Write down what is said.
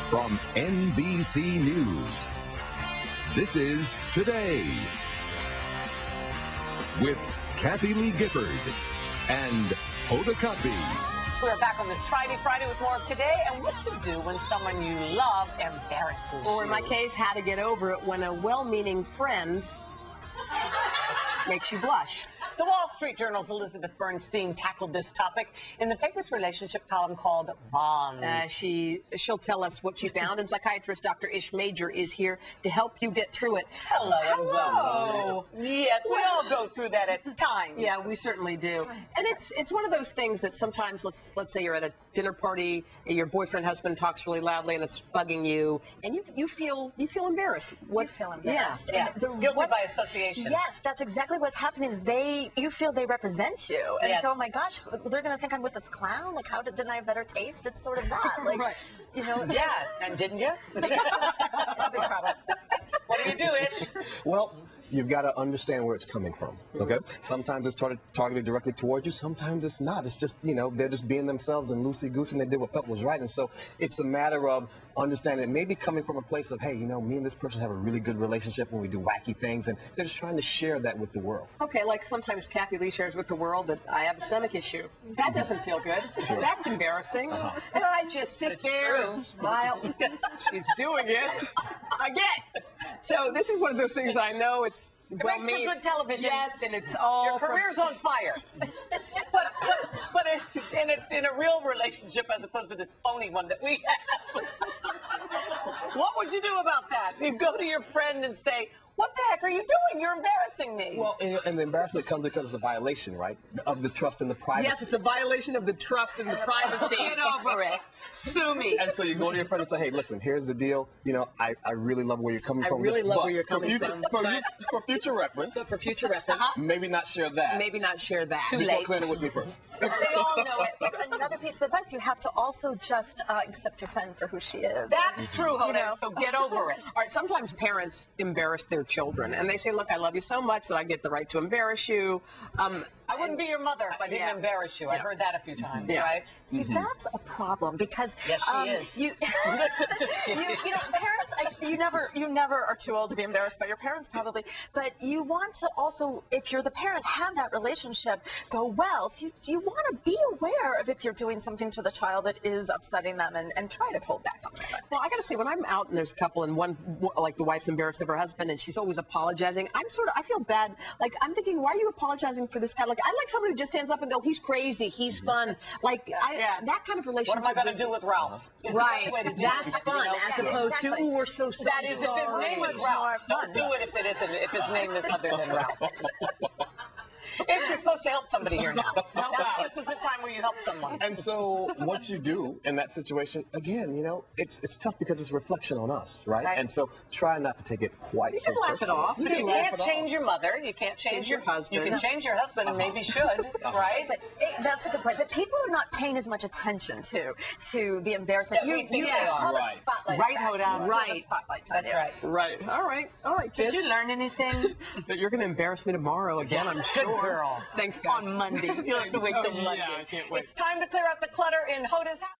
from NBC News. This is Today with Kathie Lee Gifford and Hoda Kotb. We're back on this Friday with more of Today and what to do when someone you love embarrasses you. Or in my case, how to get over it when a well-meaning friend makes you blush. The Wall Street Journal's Elizabeth Bernstein tackled this topic in the paper's relationship column called Bonds. She'll tell us what she found, and psychiatrist Dr. Ish Major is here to help you get through it. Hello. Yes, we all go through that at times. Yeah, we certainly do. And it's one of those things that sometimes, let's say you're at a dinner party and your boyfriend, husband talks really loudly and it's bugging you, and you feel embarrassed. You feel embarrassed. Yeah. Guilty by association. Yes, that's exactly what's happening is you feel they represent you. And Yes. so, oh my gosh, they're going to think I'm with this clown? Like, didn't I have better taste? It's sort of that. Like, Right. you know. Yeah, and didn't you? Big problem. What do you do, Ish? Well, you've got to understand where it's coming from, okay? Sometimes it's targeted directly towards you. Sometimes it's not. It's just, they're just being themselves and loosey-goosey, and they did what felt was right. And so it's a matter of understanding it maybe coming from a place of, hey, me and this person have a really good relationship when we do wacky things, and they're just trying to share that with the world. Okay, like sometimes Kathie Lee shares with the world that I have a stomach issue. That doesn't feel good. Sure. That's embarrassing. And I just sit there and smile. She's doing it again. So this is one of those things I know it's It makes for good television. Yes, and it's all Your career's on fire. but in a real relationship as opposed to this phony one that we have. What would you do about that? You go to your friend and say, what the heck are you doing? You're embarrassing me. Well, and the embarrassment comes because it's a violation, right, of the trust and the privacy. Yes, it's a violation of the trust and the privacy. Get over it. Sue me. And so you go to your friend and say, hey, listen, here's the deal. I really love where you're coming from. I really love but where you're coming from. For future reference. So for future reference, Maybe not share that. maybe not share that. Too Before late. clearing it with me first. They all know it. Another piece of advice, you have to also just accept your friend for who she is. That's true, Hoda, know. so get over it. All right, sometimes parents embarrass their children, and they say, look, I love you so much that I get the right to embarrass you. I wouldn't be your mother if I didn't Yeah. embarrass you. I heard that a few times, Yeah. right? See, that's a problem because Yes, she is. you know, parents, you never are too old to be embarrassed by your parents, probably. But you want to also, if you're the parent, have that relationship go well. So you want to be aware of if you're doing something to the child that is upsetting them, and try to pull back on it. Well, I got to say, when I'm out and there's a couple and one, like the wife's embarrassed of her husband and she's always apologizing, I feel bad. Like, I'm thinking, why are you apologizing for this guy? Like, I like somebody who just stands up and go, he's crazy, he's fun. Like, that kind of relationship. What am I going to do with Ralph? Is the Right, best way to do that's it, fun, as opposed to, exactly. ooh, we're so sorry. That is, if his name is Ralph. Don't do it if his name is other than Ralph. If you're supposed to help somebody here now. This is the time where you help someone. And so what you do in that situation, again, it's tough because it's a reflection on us, right? Right. And so try not to take it quite You so can laugh it personally. off. You You can laugh can't it off. change your mother. You can't change your husband. You can change your husband and maybe should, right? But, that's a good point. But people are not paying as much attention to the embarrassment. That we think they It's are. called Right. a spotlight. Right, effect. Hoda. You feel Right. the spotlight's on That's you. right. Right. All right, Did kids. you learn anything? But you're going to embarrass me tomorrow again, I'm Good sure. girl. Thanks, guys. On Monday. You'll have to wait till Oh, yeah, Monday. I can't wait. It's time to clear out the clutter in Hoda's house.